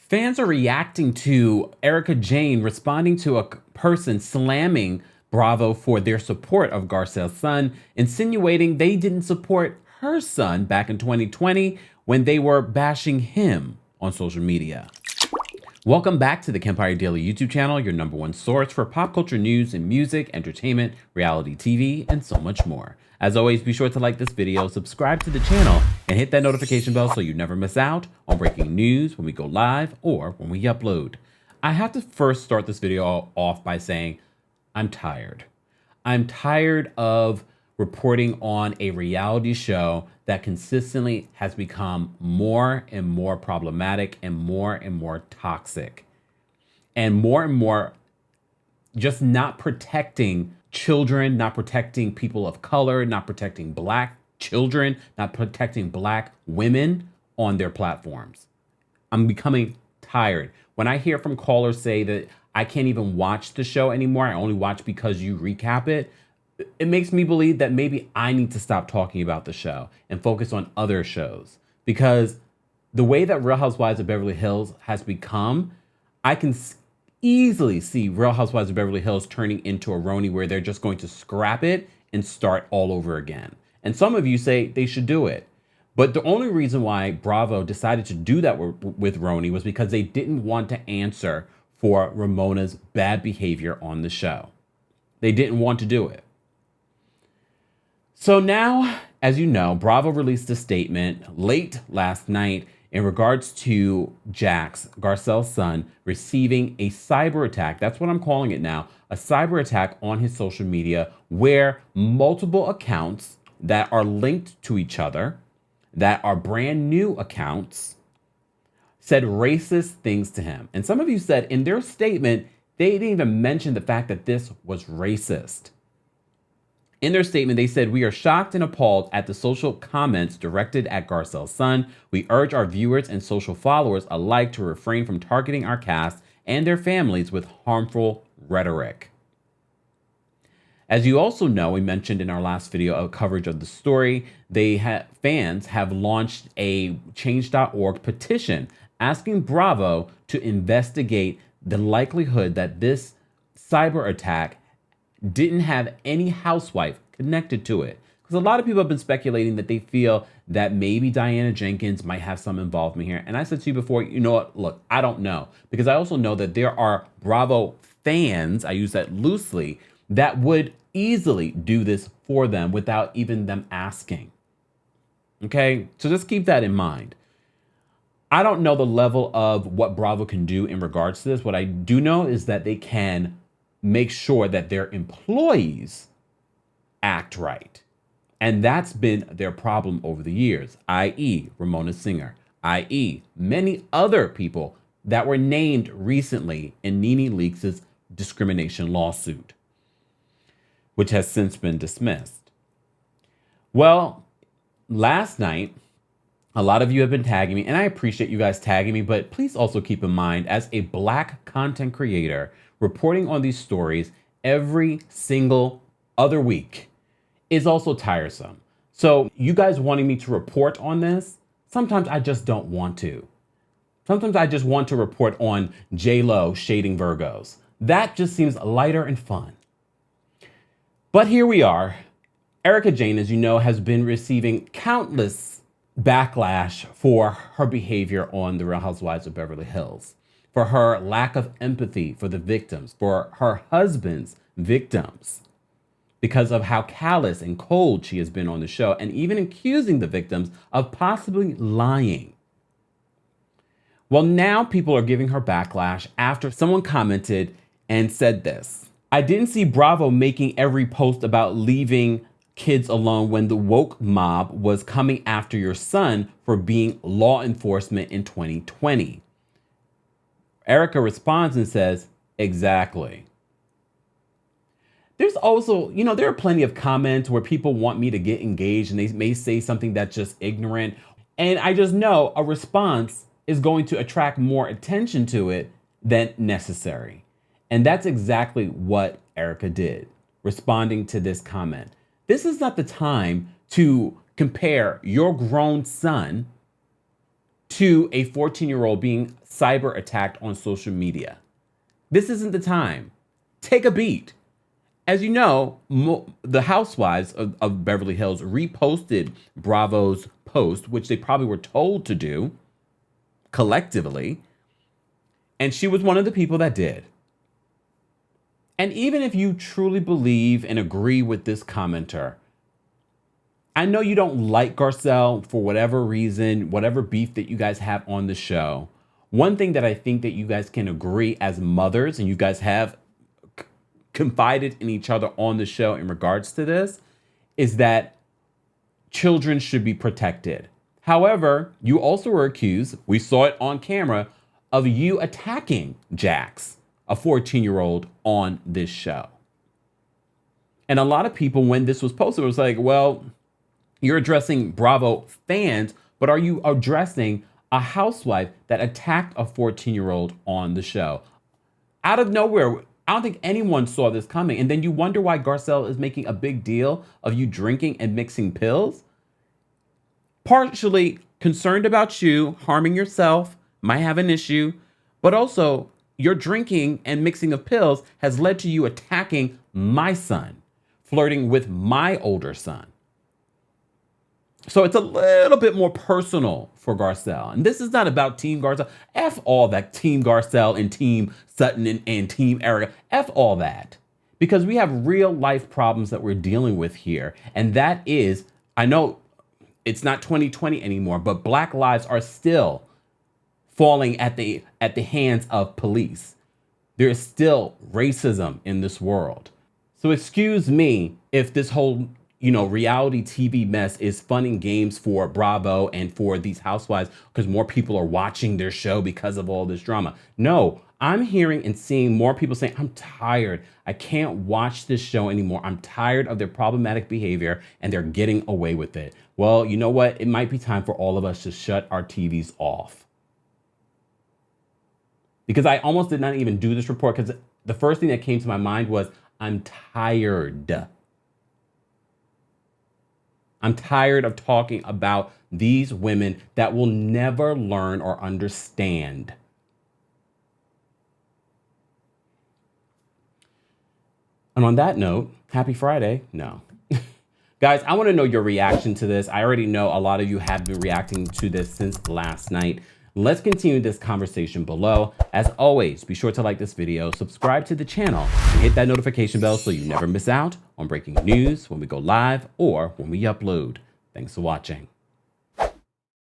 Fans are reacting to Erika Jayne responding to a person slamming Bravo for their support of Garcelle's son, insinuating they didn't support her son back in 2020 when they were bashing him on social media. Welcome back to the Kempire Daily YouTube channel, your #1 source for pop culture news and music, entertainment, reality TV, and so much more. As always, be sure to like this video, subscribe to the channel, and hit that notification bell so you never miss out on breaking news when we go live or when we upload. I have to first start this video off by saying I'm tired. I'm tired of reporting on a reality show that consistently has become more and more problematic and more toxic and more just not protecting children, not protecting people of color, not protecting Black children, not protecting Black women on their platforms. I'm becoming tired. When I hear from callers say that I can't even watch the show anymore, I only watch because you recap it, it makes me believe that maybe I need to stop talking about the show and focus on other shows. Because the way that Real Housewives of Beverly Hills has become, I can easily see Real Housewives of Beverly Hills turning into a Roni where they're just going to scrap it and start all over again. And some of you say they should do it. But the only reason why Bravo decided to do that with Roni was because they didn't want to answer for Ramona's bad behavior on the show. They didn't want to do it. So now, as you know, Bravo released a statement late last night in regards to Jax, Garcelle's son, receiving a cyber attack. That's what I'm calling it now, a cyber attack on his social media where multiple accounts that are linked to each other, that are brand new accounts, said racist things to him. And some of you said in their statement, they didn't even mention the fact that this was racist. In their statement, they said, "We are shocked and appalled at the social comments directed at Garcelle's son. We urge our viewers and social followers alike to refrain from targeting our cast and their families with harmful rhetoric." As you also know, we mentioned in our last video of coverage of the story, fans have launched a change.org petition asking Bravo to investigate the likelihood that this cyber attack didn't have any housewife connected to it. Because a lot of people have been speculating that they feel that maybe Diana Jenkins might have some involvement here. And I said to you before, you know what, look, I don't know. Because I also know that there are Bravo fans, I use that loosely, that would easily do this for them without even them asking. Okay, so just keep that in mind. I don't know the level of what Bravo can do in regards to this. What I do know is that they can make sure that their employees act right. And that's been their problem over the years, i.e. Ramona Singer, i.e. many other people that were named recently in Nene Leakes' discrimination lawsuit, which has since been dismissed. Well, last night, a lot of you have been tagging me, and I appreciate you guys tagging me, but please also keep in mind, as a Black content creator, reporting on these stories every single other week is also tiresome. So you guys wanting me to report on this, sometimes I just don't want to. Sometimes I just want to report on J-Lo shading Virgos. That just seems lighter and fun. But here we are. Erika Jayne, as you know, has been receiving countless backlash for her behavior on The Real Housewives of Beverly Hills, for her lack of empathy for the victims, for her husband's victims, because of how callous and cold she has been on the show, and even accusing the victims of possibly lying. Well, now people are giving her backlash after someone commented and said this: "I didn't see Bravo making every post about leaving kids alone when the woke mob was coming after your son for being law enforcement in 2020. Erika responds and says, "Exactly." There's also, there are plenty of comments where people want me to get engaged and they may say something that's just ignorant. And I just know a response is going to attract more attention to it than necessary. And that's exactly what Erika did, responding to this comment. This is not the time to compare your grown son to a 14-year-old being cyber attacked on social media. This isn't the time. Take a beat. As you know, the Housewives of Beverly Hills reposted Bravo's post, which they probably were told to do collectively. And she was one of the people that did. And even if you truly believe and agree with this commenter, I know you don't like Garcelle for whatever reason, whatever beef that you guys have on the show. One thing that I think that you guys can agree as mothers, and you guys have confided in each other on the show in regards to this, is that children should be protected. However, you also were accused, we saw it on camera, of you attacking Jax, a 14-year-old on this show. And a lot of people, when this was posted, was like, well, you're addressing Bravo fans, but are you addressing a housewife that attacked a 14-year-old on the show? Out of nowhere, I don't think anyone saw this coming. And then you wonder why Garcelle is making a big deal of you drinking and mixing pills. Partially concerned about you harming yourself, might have an issue, but also your drinking and mixing of pills has led to you attacking my son, flirting with my older son. So it's a little bit more personal for Garcelle. And this is not about Team Garcelle. F all that Team Garcelle and Team Sutton and Team Erika. F all that. Because we have real life problems that we're dealing with here. And that is, I know it's not 2020 anymore, but Black lives are still falling at the hands of police. There is still racism in this world. So excuse me if this whole reality TV mess is fun and games for Bravo and for these housewives because more people are watching their show because of all this drama. No, I'm hearing and seeing more people saying, I'm tired. I can't watch this show anymore. I'm tired of their problematic behavior and they're getting away with it. Well, you know what? It might be time for all of us to shut our TVs off. Because I almost did not even do this report because the first thing that came to my mind was, I'm tired. I'm tired of talking about these women that will never learn or understand. And on that note, happy Friday. No. Guys, I want to know your reaction to this. I already know a lot of you have been reacting to this since last night. Let's continue this conversation below. As always, be sure to like this video, subscribe to the channel, and hit that notification bell so you never miss out on breaking news when we go live or when we upload. Thanks for watching.